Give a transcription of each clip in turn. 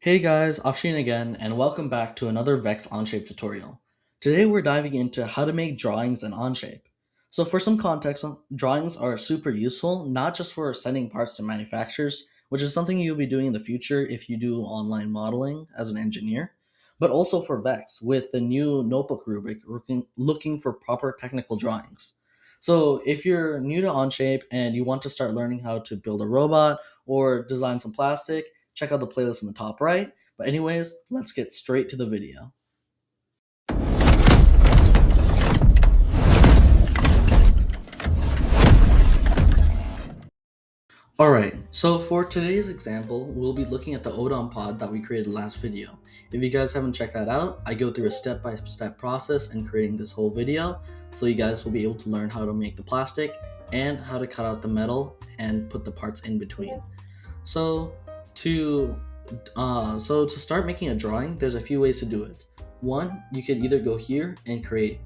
Hey guys, Afshin again, and welcome back to another Vex Onshape tutorial. Today we're diving into how to make drawings in Onshape. So for some context, drawings are super useful, not just for sending parts to manufacturers, which is something you'll be doing in the future if you do online modeling as an engineer, but also for Vex with the new notebook rubric looking for proper technical drawings. So if you're new to Onshape and you want to start learning how to build a robot or design some plastic, check out the playlist in the top right. But anyways, let's get straight to the video. Alright, so for today's example, we'll be looking at the Odom Pod that we created last video. If you guys haven't checked that out, I go through a step-by-step process in creating this whole video, so you guys will be able to learn how to make the plastic and how to cut out the metal and put the parts in between. So to start making a drawing, there's a few ways to do it. One, you could either go here and create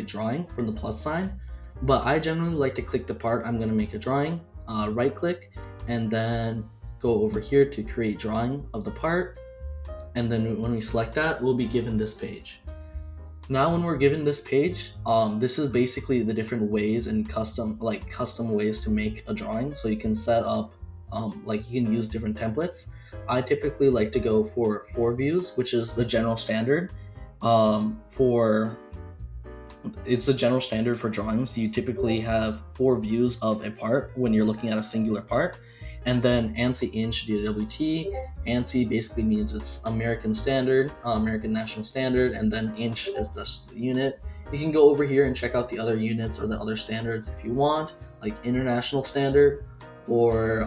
drawing from the plus sign, but I generally like to click the part I'm going to make a drawing, right click, and then go over here to create drawing of the part, and then when we select that, we'll be given this page. Now when we're given this page, this is basically the different ways and custom ways to make a drawing. So you can set up, you can use different templates. I typically like to go for 4 views, which is the general standard. It's the general standard for drawings. You typically have 4 views of a part when you're looking at a singular part. And then ANSI inch DWT. ANSI basically means it's American standard, American national standard, and then inch is just the unit. You can go over here and check out the other units or the other standards if you want, like international standard or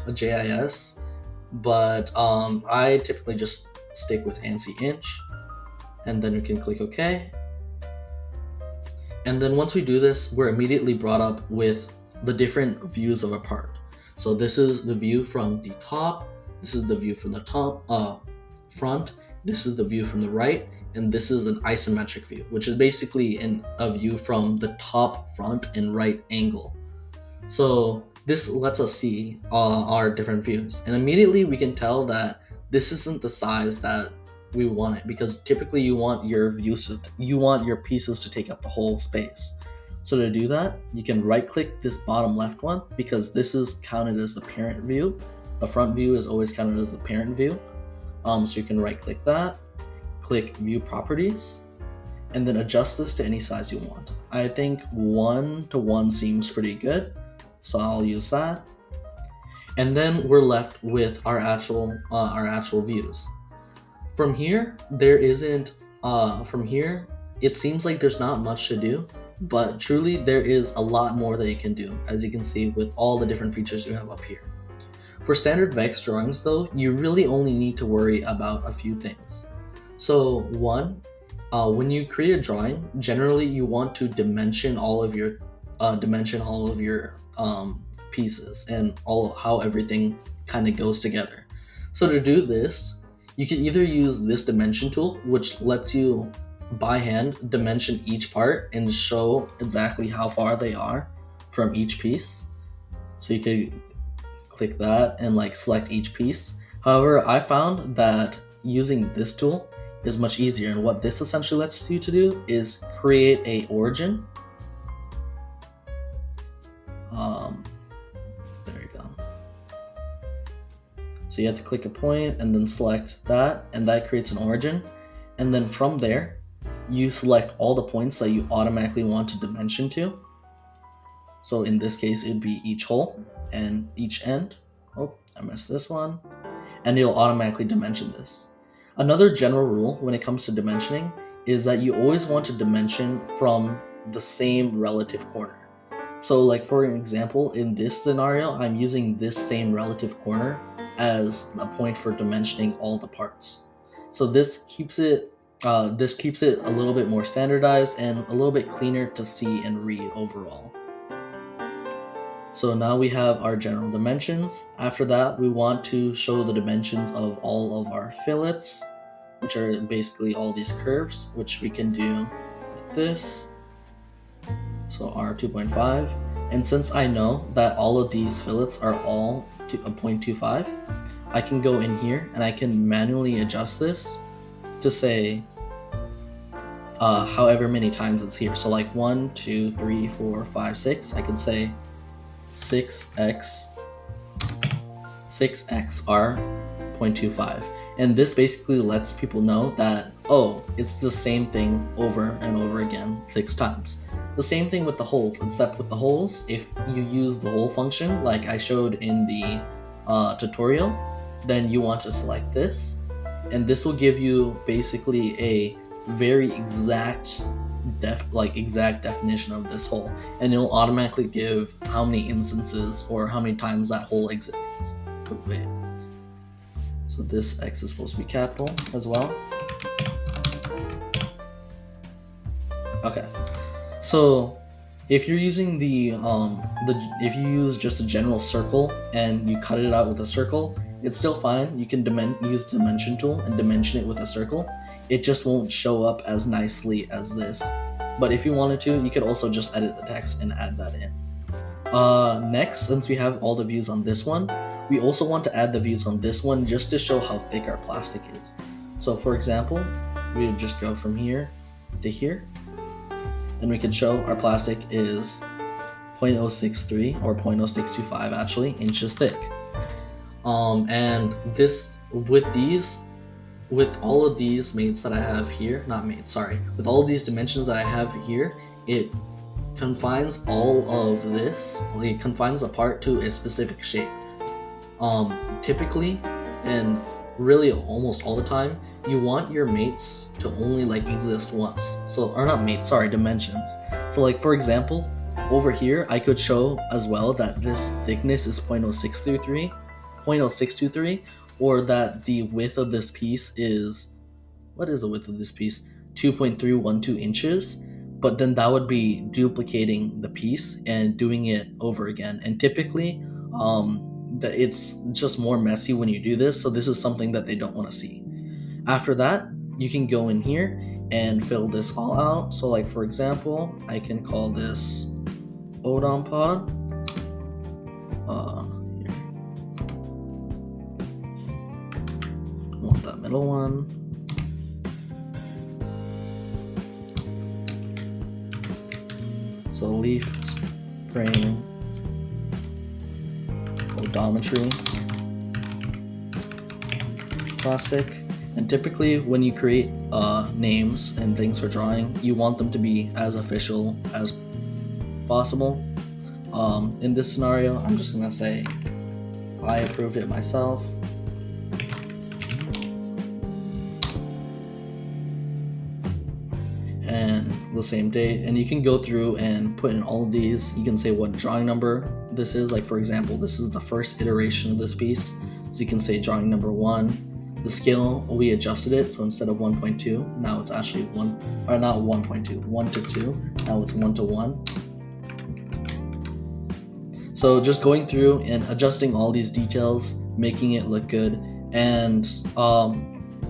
a JIS. But I typically just stick with ANSI inch, and then we can click OK. And then once we do this, we're immediately brought up with the different views of a part. So this is the view from the top, this is the view from the front, this is the view from the right, and this is an isometric view, which is basically a view from the top, front, and right angle. So this lets us see our different views, and immediately we can tell that this isn't the size that we want it, because typically you want your pieces to take up the whole space. So to do that, you can right click this bottom left one, because this is counted as the parent view. The front view is always counted as the parent view. So you can right click that, click view properties, and then adjust this to any size you want. I think 1:1 seems pretty good, so I'll use that. And then we're left with our actual views. From here, it seems like there's not much to do, but truly there is a lot more that you can do, as you can see with all the different features you have up here. For standard Vex drawings though, you really only need to worry about a few things. So one, when you create a drawing, generally you want to dimension all of your pieces and how everything kind of goes together. So to do this, you can either use this dimension tool, which lets you by hand dimension each part and show exactly how far they are from each piece. So you could click that and select each piece. However, I found that using this tool is much easier, and what this essentially lets you to do is create a origin. There you go. So you have to click a point and then select that, and that creates an origin. And then from there, you select all the points that you automatically want to dimension to. So in this case, it'd be each hole and each end. Oh, I missed this one. And it'll automatically dimension this. Another general rule when it comes to dimensioning is that you always want to dimension from the same relative corner. So for an example, in this scenario, I'm using this same relative corner as a point for dimensioning all the parts. So this keeps it a little bit more standardized and a little bit cleaner to see and read overall. So now we have our general dimensions. After that, we want to show the dimensions of all of our fillets, which are basically all these curves, which we can do like this. So R2.5. And since I know that all of these fillets are all to a 0.25, I can go in here and I can manually adjust this to say however many times it's here. So like 1, 2, 3, 4, 5, 6. I could say 6x r 0.25, and this basically lets people know that, oh, it's the same thing over and over again 6 times. The same thing with the holes, except with the holes, if you use the hole function like I showed in the tutorial, then you want to select this, and this will give you basically a very exact definition of this hole, and it'll automatically give how many instances or how many times that hole exists. Wait. So this X is supposed to be capital as well. Okay. So if you're using if you use just a general circle and you cut it out with a circle, it's still fine. You can use the dimension tool and dimension it with a circle. It just won't show up as nicely as this. But if you wanted to, you could also just edit the text and add that in. Next, since we have all the views on this one, we also want to add the views on this one just to show how thick our plastic is. So for example, we would just go from here to here, and we could show our plastic is 0.063 or 0.0625 actually inches thick. And this with all of these mates that I have here, with all of these dimensions that I have here, it confines all of this, it confines the part to a specific shape. Typically, and really almost all the time, you want your mates to only exist once. So, or not mates, dimensions. So like for example, over here, I could show as well that this thickness is 0.0623, or that the width of this piece is, what is the width of this piece? 2.312 inches. But then that would be duplicating the piece and doing it over again. And typically, it's just more messy when you do this. So this is something that they don't want to see. After that, you can go in here and fill this all out. So like for example, I can call this Odom Pod. Here. I want that middle one. So leaf, spring, odometry, plastic. And typically when you create names and things for drawing, you want them to be as official as possible. In this scenario, I'm just gonna say I approved it myself. And the same date, and you can go through and put in all of these. You can say what drawing number this is. Like for example, this is the first iteration of this piece, so you can say drawing number 1. The scale, we adjusted it, so instead of 1.2, now it's actually 1, or not 1.2, 1 to 2, now it's 1 to 1. So just going through and adjusting all these details, making it look good, and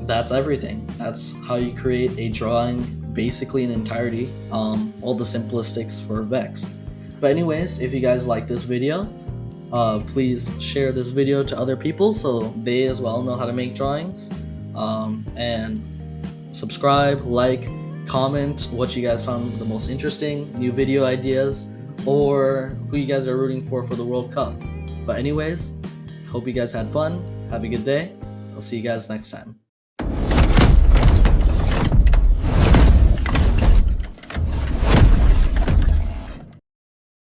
that's everything. That's how you create a drawing basically in entirety, all the simplistics for Vex. But anyways, if you guys like this video, please share this video to other people so they as well know how to make drawings, and subscribe, like, comment what you guys found the most interesting, new video ideas, or who you guys are rooting for the World Cup. But anyways, hope you guys had fun. Have a good day. I'll see you guys next time.